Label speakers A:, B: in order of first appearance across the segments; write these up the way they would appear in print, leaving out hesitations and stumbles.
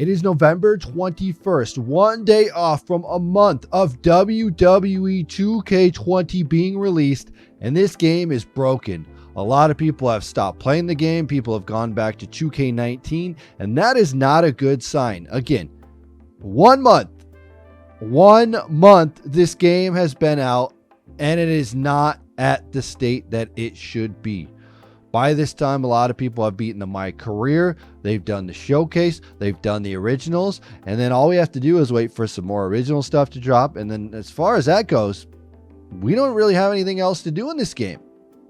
A: It is November 21st, one day off from a month of WWE 2K20 being released, and this game is broken. A lot of people have stopped playing the game, people have gone back to 2K19, and that is not a good sign. Again, 1 month this game has been out, and it is not at the state that it should be. By this time, a lot of people have beaten the My Career. They've done the showcase. They've done the originals. And then all we have to do is wait for some more original stuff to drop. And then as far as that goes, we don't really have anything else to do in this game.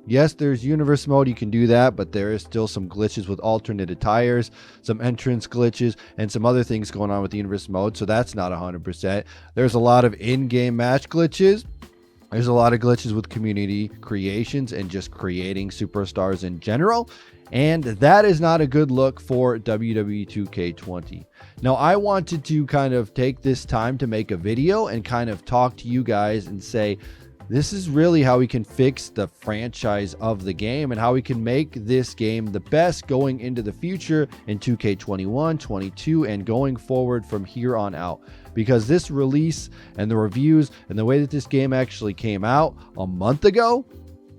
A: Yes, there's universe mode. You can do that, but there is still some glitches with alternate attires, some entrance glitches, and some other things going on with the universe mode. So that's not 100%. There's a lot of in-game match glitches. There's a lot of glitches with community creations and just creating superstars in general. And that is not a good look for WWE 2K20. Now, I wanted to kind of take this time to make a video and kind of talk to you guys and say, this is really how we can fix the franchise of the game and how we can make this game the best going into the future in 2K21, 22, and going forward from here on out. Because this release and the reviews and the way that this game actually came out a month ago,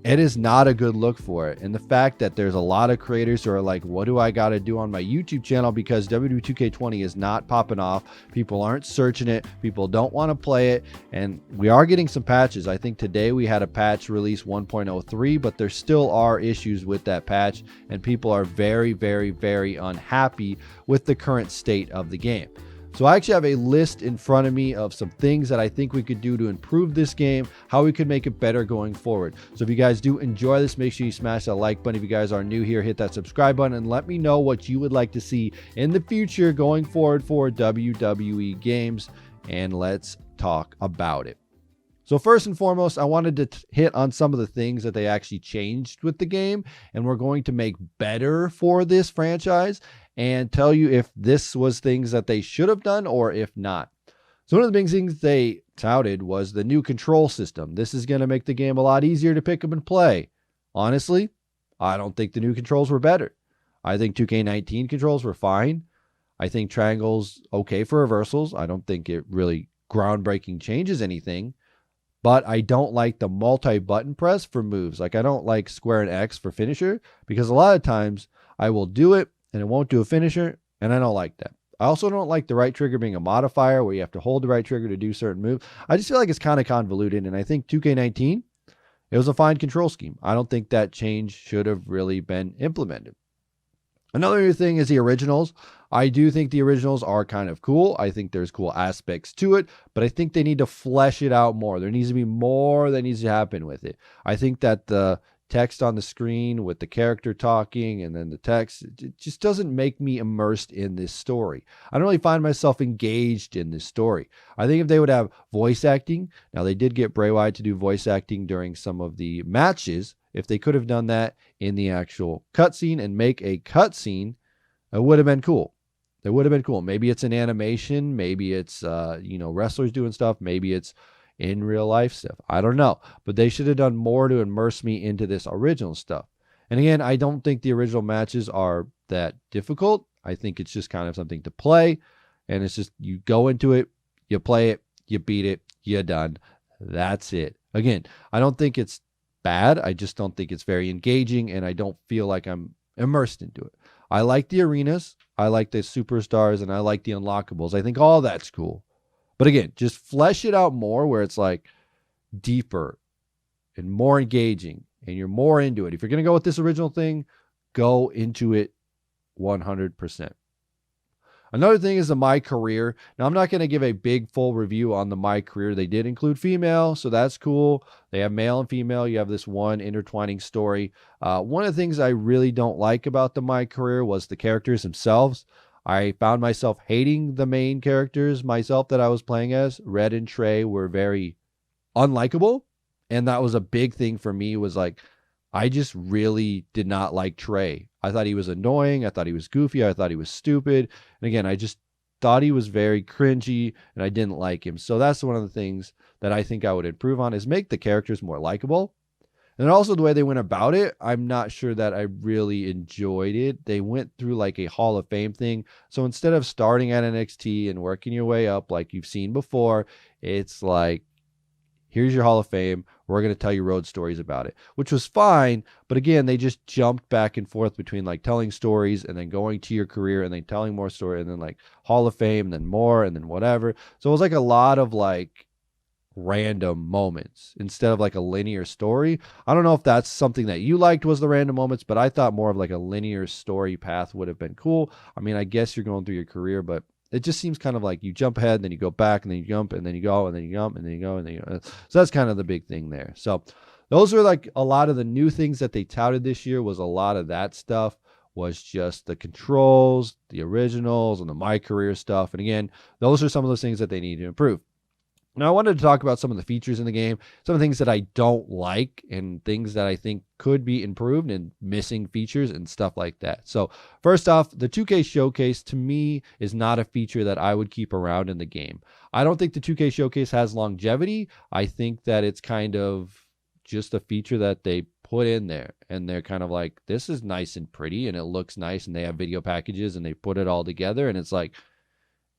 A: it is not a good look for it. And the fact that there's a lot of creators who are like, what do I got to do on my YouTube channel? Because WWE 2K20 is not popping off. People aren't searching it. People don't want to play it. And we are getting some patches. I think today we had a patch release 1.03, but there still are issues with that patch. And people are very, very, very unhappy with the current state of the game. So I actually have a list in front of me of some things that I think we could do to improve this game, how we could make it better going forward. So if you guys do enjoy this, make sure you smash that like button. If you guys are new here, hit that subscribe button and let me know what you would like to see in the future going forward for WWE Games, and let's talk about it. So first and foremost, I wanted to hit on some of the things that they actually changed with the game and we're going to make better for this franchise, and tell you if this was things that they should have done or if not. So one of the big things they touted was the new control system. This is going to make the game a lot easier to pick up and play. Honestly, I don't think the new controls were better. I think 2K19 controls were fine. I think triangle's okay for reversals. I don't think it really groundbreaking changes anything. But I don't like the multi-button press for moves. Like I don't like square and X for finisher, because a lot of times I will do it and it won't do a finisher, and I don't like that. I also don't like the right trigger being a modifier where you have to hold the right trigger to do certain moves. I just feel like it's kind of convoluted, and I think 2K19, it was a fine control scheme. I don't think that change should have really been implemented. Another thing is the originals. I do think the originals are kind of cool. I think there's cool aspects to it, but I think they need to flesh it out more. There needs to be more that needs to happen with it. I think that the text on the screen with the character talking and then the text, it just doesn't make me immersed in this story. I don't really find myself engaged in this story. I think if they would have voice acting, now they did get Bray Wyatt to do voice acting during some of the matches. If they could have done that in the actual cutscene and make a cutscene, it would have been cool. It would have been cool. Maybe it's an animation. Maybe it's, wrestlers doing stuff. Maybe it's in real life stuff. I don't know, but they should have done more to immerse me into this original stuff. And again, I don't think the original matches are that difficult. I think it's just kind of something to play, and it's just you go into it, you play it, you beat it, you're done. That's it. Again, I don't think it's bad. I just don't think it's very engaging, and I don't feel like I'm immersed into it. I like the arenas, I like the superstars, and I like the unlockables. I think all that's cool. But again, just flesh it out more where it's like deeper and more engaging and you're more into it. If you're going to go with this original thing, go into it 100%. Another thing is the My Career. Now, I'm not going to give a big full review on the My Career. They did include female, so that's cool. They have male and female. You have this one intertwining story. One of the things I really don't like about the My Career was the characters themselves. I found myself hating the main characters myself that I was playing as. Red and Trey were very unlikable. And that was a big thing for me, was like, I just really did not like Trey. I thought he was annoying. I thought he was goofy. I thought he was stupid. And again, I just thought he was very cringy and I didn't like him. So that's one of the things that I think I would improve on, is make the characters more likable. And also the way they went about it, I'm not sure that I really enjoyed it. They went through like a Hall of Fame thing. So instead of starting at NXT and working your way up like you've seen before, it's like, here's your Hall of Fame. We're going to tell you road stories about it, which was fine. But again, they just jumped back and forth between like telling stories and then going to your career and then telling more story and then like Hall of Fame, and then more and then whatever. So it was like a lot of like random moments instead of like a linear story. I don't know if that's something that you liked, was the random moments, but I thought more of like a linear story path would have been cool. I mean, I guess you're going through your career, but it just seems kind of like you jump ahead and then you go back and then you jump and then you go and then you jump and then you go and then you go. So that's kind of the big thing there. So those are like a lot of the new things that they touted this year. Was a lot of that stuff was just the controls, the originals, and the My Career stuff. And again, those are some of those things that they need to improve. Now, I wanted to talk about some of the features in the game, some of the things that I don't like, and things that I think could be improved, and missing features and stuff like that. So first off, the 2K Showcase to me is not a feature that I would keep around in the game. I don't think the 2K Showcase has longevity. I think that it's kind of just a feature that they put in there, and they're kind of like, this is nice and pretty, and it looks nice, and they have video packages, and they put it all together, and it's like,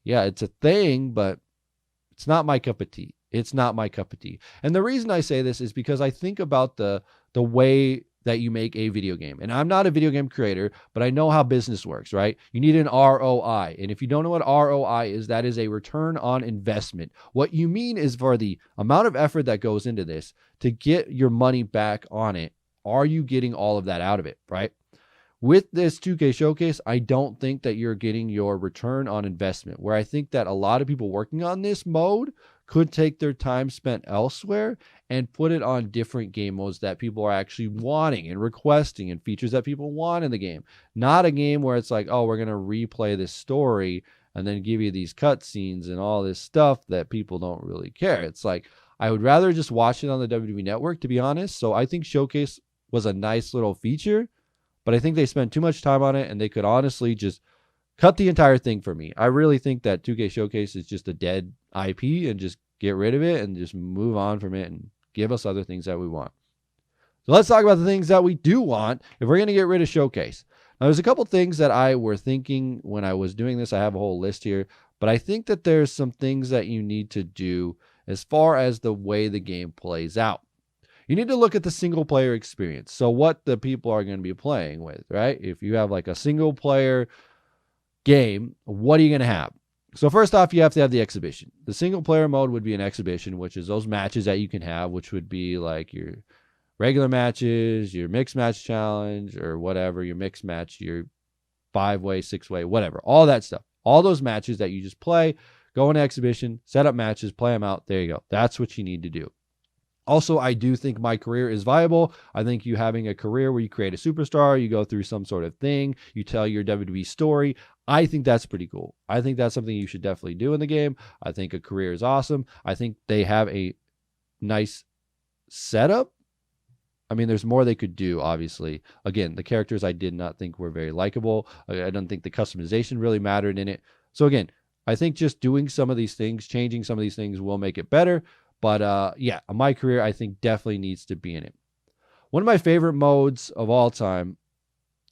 A: yeah, it's a thing, but it's not my cup of tea. It's not my cup of tea. And the reason I say this is because I think about the way that you make a video game. And I'm not a video game creator, but I know how business works, right? You need an ROI. And if you don't know what ROI is, that is a return on investment. What you mean is, for the amount of effort that goes into this to get your money back on it, are you getting all of that out of it, right? With this 2K Showcase, I don't think that you're getting your return on investment, where I think that a lot of people working on this mode could take their time spent elsewhere and put it on different game modes that people are actually wanting and requesting, and features that people want in the game. Not a game where it's like, oh, we're going to replay this story and then give you these cutscenes and all this stuff that people don't really care. It's like, I would rather just watch it on the WWE Network, to be honest. So I think Showcase was a nice little feature, but I think they spent too much time on it, and they could honestly just cut the entire thing for me. I really think that 2K Showcase is just a dead IP, and just get rid of it and just move on from it and give us other things that we want. So let's talk about the things that we do want if we're going to get rid of Showcase. Now, there's a couple things that I were thinking when I was doing this. I have a whole list here, but I think that there's some things that you need to do as far as the way the game plays out. You need to look at the single player experience. So what the people are going to be playing with, right? If you have like a single player game, what are you going to have? So first off, you have to have the exhibition. The single player mode would be an exhibition, which is those matches that you can have, which would be like your regular matches, your mixed match challenge, or whatever, your mixed match, your 5-way, 6-way, whatever, all that stuff. All those matches that you just play, go in exhibition, set up matches, play them out. There you go. That's what you need to do. Also, I do think My Career is viable. I think you having a career where you create a superstar, you go through some sort of thing, you tell your WWE story, I think that's pretty cool. I think that's something you should definitely do in the game. I think a career is awesome. I think they have a nice setup. I mean, there's more they could do, obviously. Again, the characters I did not think were very likable. I don't think the customization really mattered in it. So again, I think just doing some of these things, changing some of these things will make it better. But yeah, My Career, I think, definitely needs to be in it. One of my favorite modes of all time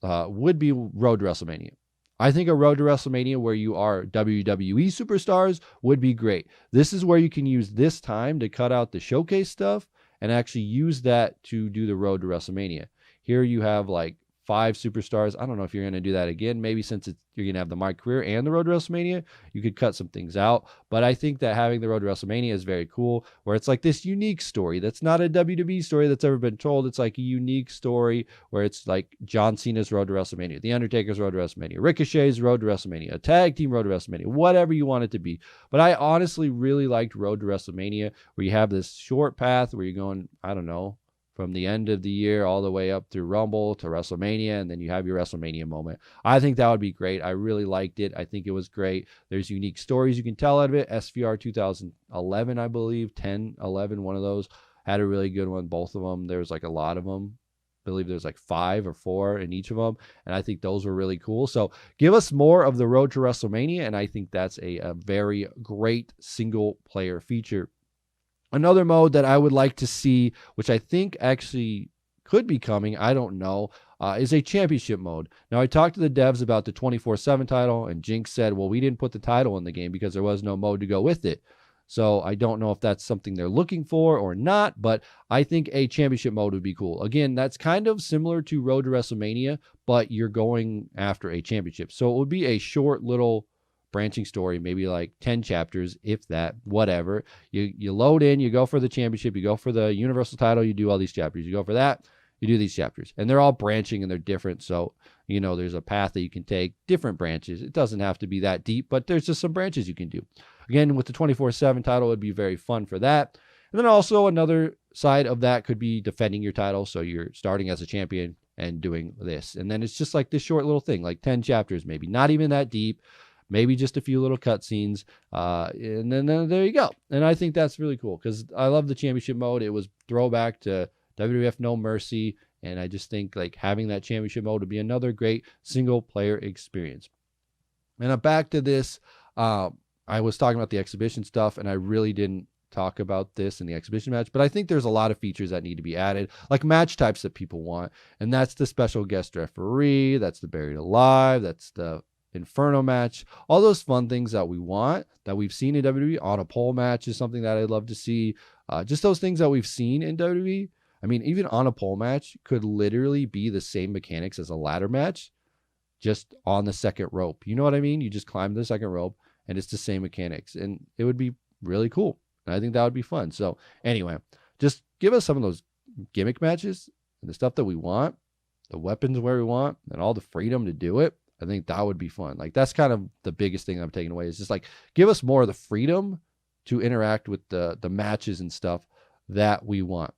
A: would be Road to WrestleMania. I think a Road to WrestleMania where you are WWE superstars would be great. This is where you can use this time to cut out the showcase stuff and actually use that to do the Road to WrestleMania. Here you have like 5 superstars. I don't know if you're going to do that again. Maybe since you're going to have the My Career and the Road to WrestleMania, you could cut some things out. But I think that having the Road to WrestleMania is very cool, where it's like this unique story that's not a WWE story that's ever been told. It's like a unique story where it's like John Cena's Road to WrestleMania, The Undertaker's Road to WrestleMania, Ricochet's Road to WrestleMania, a tag team Road to WrestleMania, whatever you want it to be. But I honestly really liked Road to WrestleMania, where you have this short path where you're going, I don't know, from the end of the year all the way up through Rumble to WrestleMania, and then you have your WrestleMania moment. I think that would be great. I really liked it. I think it was great. There's unique stories you can tell out of it. SVR 2011, I believe, 10, 11, one of those had a really good one. Both of them, there's like a lot of them. I believe there's like 5 or 4 in each of them, and I think those were really cool. So give us more of the Road to WrestleMania, and I think that's a very great single player feature. Another mode that I would like to see, which I think actually could be coming, I don't know, is a championship mode. Now, I talked to the devs about the 24/7 title, and Jinx said, well, we didn't put the title in the game because there was no mode to go with it. So I don't know if that's something they're looking for or not, but I think a championship mode would be cool. Again, that's kind of similar to Road to WrestleMania, but you're going after a championship. So it would be a short little branching story, maybe like 10 chapters, if that, whatever. You load in, you go for the championship, you go for the universal title, you do all these chapters. You go for that, you do these chapters. And they're all branching and they're different. So, there's a path that you can take, different branches. It doesn't have to be that deep, but there's just some branches you can do. Again, with the 24/7 title, it would be very fun for that. And then also another side of that could be defending your title. So you're starting as a champion and doing this. And then it's just like this short little thing, like 10 chapters, maybe not even that deep, maybe just a few little cutscenes. And then there you go. And I think that's really cool because I love the championship mode. It was throwback to WWF No Mercy. And I just think like having that championship mode would be another great single player experience. And back to this, I was talking about the exhibition stuff, and I really didn't talk about this in the exhibition match, but I think there's a lot of features that need to be added, like match types that people want, and that's the special guest referee, that's the buried alive, that's the Inferno match, all those fun things that we want, that we've seen in WWE. On a pole match is something that I'd love to see. Just those things that we've seen in WWE. I mean, even on a pole match could literally be the same mechanics as a ladder match, just on the second rope. You know what I mean? You just climb the second rope, and it's the same mechanics, and it would be really cool. And I think that would be fun. So anyway, just give us some of those gimmick matches and the stuff that we want, the weapons where we want, and all the freedom to do it. I think that would be fun. Like, that's kind of the biggest thing I'm taking away, is just like, give us more of the freedom to interact with the matches and stuff that we want.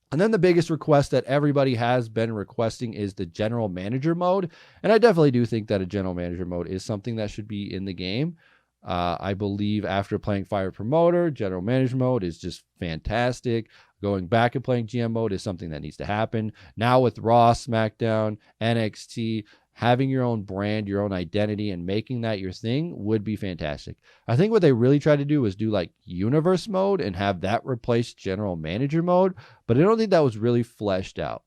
A: And then the biggest request that everybody has been requesting is the general manager mode. And I definitely do think that a general manager mode is something that should be in the game. I believe after playing Fire Promoter, general manager mode is just fantastic. Going back and playing GM mode is something that needs to happen. Now with Raw, SmackDown, NXT, having your own brand, your own identity, and making that your thing would be fantastic. I think what they really tried to do was do like universe mode and have that replace general manager mode, but I don't think that was really fleshed out.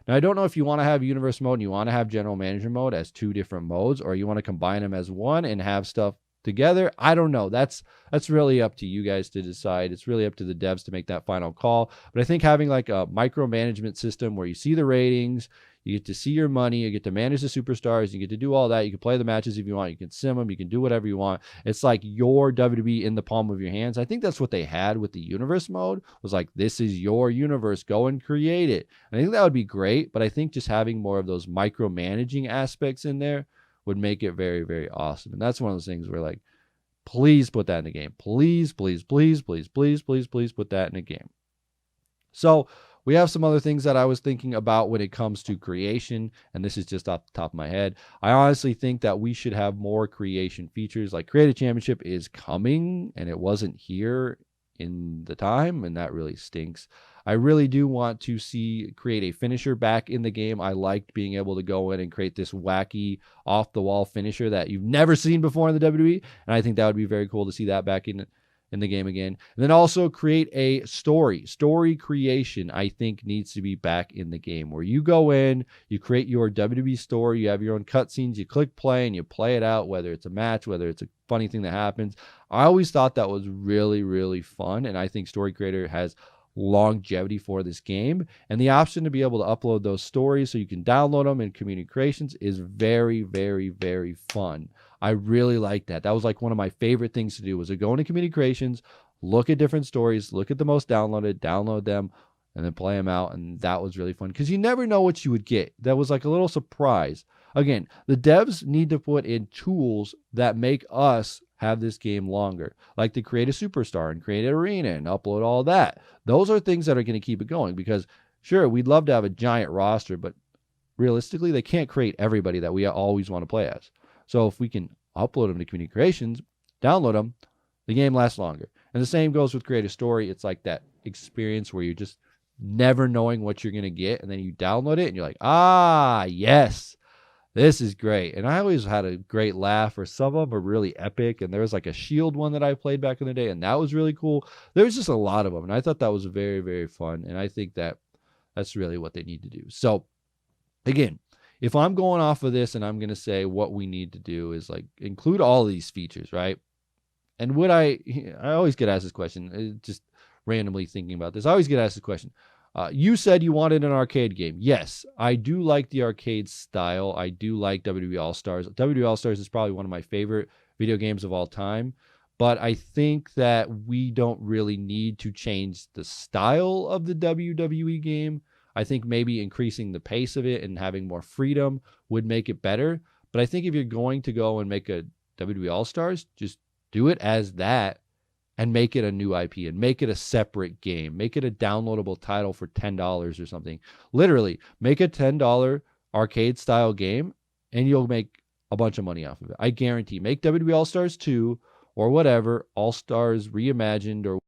A: Now, I don't know if you want to have universe mode and you want to have general manager mode as two different modes, or you want to combine them as one and have stuff together. I don't know. That's really up to you guys to decide. It's really up to the devs to make that final call. But I think having like a micromanagement system where you see the ratings, you get to see your money, you get to manage the superstars, you get to do all that. You can play the matches if you want, you can sim them, you can do whatever you want. It's like your WWE in the palm of your hands. I think that's what they had with the universe mode, was like, this is your universe, go and create it. And I think that would be great, but I think just having more of those micromanaging aspects in there would make it very, very awesome. And that's one of those things where, like, please put that in the game. Please, please, please, please, please, please, please put that in a game. So we have some other things that I was thinking about when it comes to creation, and this is just off the top of my head. I honestly think that we should have more creation features. Like, Creative Championship is coming, and it wasn't here in the time, and that really stinks. I really do want to create a finisher back in the game. I liked being able to go in and create this wacky off-the-wall finisher that you've never seen before in the WWE, and I think that would be very cool to see that back in the game again. And then also create a story. Story creation, I think, needs to be back in the game, where you go in, you create your WWE story, you have your own cutscenes, you click play, and you play it out, whether it's a match, whether it's a funny thing that happens. I always thought that was really, really fun, and I think Story Creator has longevity for this game, and the option to be able to upload those stories so you can download them in Community Creations is very, very, very fun. I really like that. That was like one of my favorite things to do, was to go into Community Creations, look at different stories, look at the most downloaded, download them, and then play them out. And that was really fun because you never know what you would get. That was like a little surprise. Again, the devs need to put in tools that make us have this game longer, like to create a superstar and create an arena and upload all that. Those are things that are going to keep it going, because sure, we'd love to have a giant roster, but realistically, they can't create everybody that we always want to play as. So if we can upload them to Community Creations, download them, the game lasts longer. And the same goes with Create a Story. It's like that experience where you're just never knowing what you're going to get, and then you download it and you're like, ah, yes, this is great. And I always had a great laugh, or some of them are really epic. And there was like a Shield one that I played back in the day, and that was really cool. There was just a lot of them, and I thought that was very, very fun. And I think that That's really what they need to do. So again, if I'm going off of this and I'm going to say what we need to do is like include all of these features, right? And would I always get asked this question, just randomly thinking about this. I always get asked this question. You said you wanted an arcade game. Yes, I do like the arcade style. I do like WWE All-Stars. WWE All-Stars is probably one of my favorite video games of all time. But I think that we don't really need to change the style of the WWE game. I think maybe increasing the pace of it and having more freedom would make it better. But I think if you're going to go and make a WWE All-Stars, just do it as that and make it a new IP and make it a separate game. Make it a downloadable title for $10 or something. Literally, make a $10 arcade-style game and you'll make a bunch of money off of it. I guarantee. Make WWE All-Stars 2 or whatever, All-Stars Reimagined, or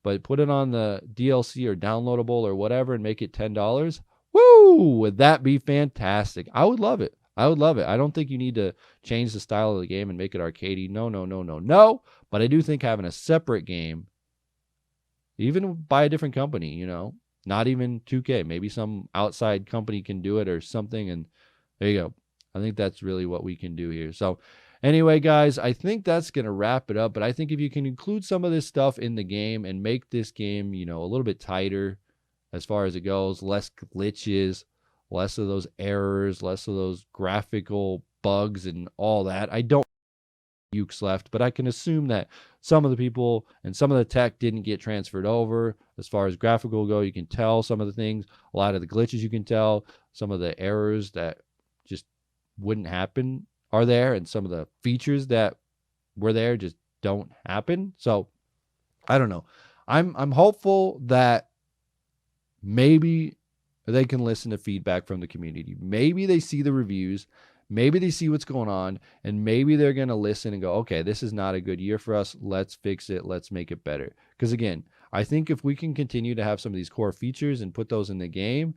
A: but put it on the DLC or downloadable or whatever and make it $10. Woo! Would that be fantastic? I would love it. I would love it. I don't think you need to change the style of the game and make it arcadey. No. But I do think having a separate game, even by a different company, not even 2K, maybe some outside company can do it or something. And there you go. I think that's really what we can do here. So anyway, guys, I think that's going to wrap it up. But I think if you can include some of this stuff in the game and make this game, a little bit tighter as far as it goes, less glitches, less of those errors, less of those graphical bugs and all that. I don't have ukes left, but I can assume that some of the people and some of the tech didn't get transferred over. As far as graphical go, you can tell some of the things, a lot of the glitches you can tell, some of the errors that just wouldn't happen are there, and some of the features that were there just don't happen. So I don't know. I'm hopeful that maybe they can listen to feedback from the community. Maybe they see the reviews, maybe they see what's going on, and maybe they're going to listen and go, okay, this is not a good year for us. Let's fix it. Let's make it better. Because again, I think if we can continue to have some of these core features and put those in the game,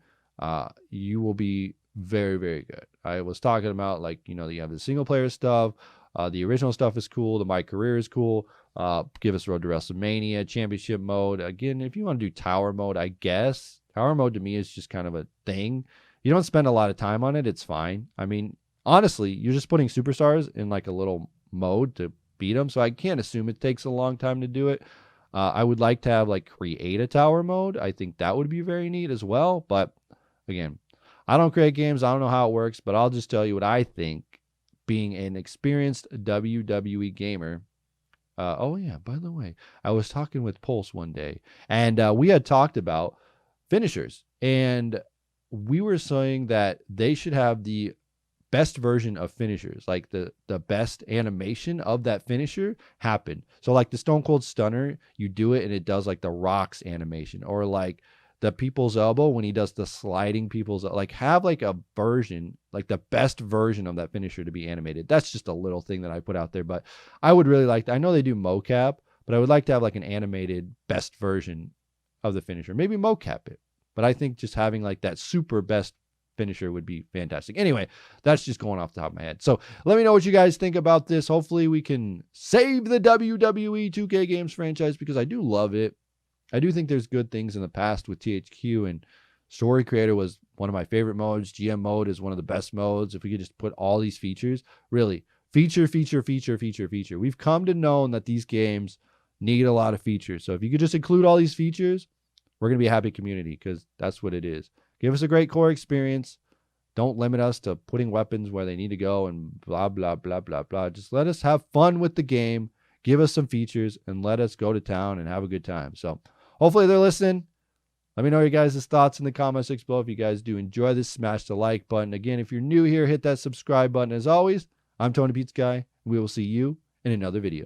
A: you will be very, very good. I was talking about, like, you have the single player stuff. The original stuff is cool. The My Career is cool. Give us Road to WrestleMania, Championship mode. Again, if you want to do Tower mode, I guess. Tower mode to me is just kind of a thing. You don't spend a lot of time on it. It's fine. I mean, honestly, you're just putting superstars in like a little mode to beat them. So I can't assume it takes a long time to do it. I would like to have like create a tower mode. I think that would be very neat as well. But again, I don't create games. I don't know how it works, but I'll just tell you what I think, being an experienced WWE gamer. Oh yeah, by the way, I was talking with Pulse one day, and we had talked about finishers, and we were saying that they should have the best version of finishers, like the best animation of that finisher happen. So like the Stone Cold Stunner, you do it and it does like the Rock's animation, or like the People's Elbow when he does the sliding People's, like have like a version, like the best version of that finisher to be animated. That's just a little thing that I put out there, but I would really like to, I know they do mocap, but I would like to have like an animated best version of the finisher. Maybe mocap it, but I think just having like that super best finisher would be fantastic. Anyway, that's just going off the top of my head. So let me know what you guys think about this. Hopefully we can save the WWE 2K Games franchise, because I do love it. I do think there's good things in the past with THQ, and Story Creator was one of my favorite modes. GM mode is one of the best modes. If we could just put all these features, really feature. We've come to know that these games need a lot of features. So if you could just include all these features, we're going to be a happy community, because that's what it is. Give us a great core experience. Don't limit us to putting weapons where they need to go and blah, blah, blah, blah, blah. Just let us have fun with the game. Give us some features and let us go to town and have a good time. So hopefully they're listening. Let me know your guys' thoughts in the comment section below. If you guys do enjoy this, smash the like button. Again, if you're new here, hit that subscribe button. As always, I'm TonyPizzaGuy. We will see you in another video.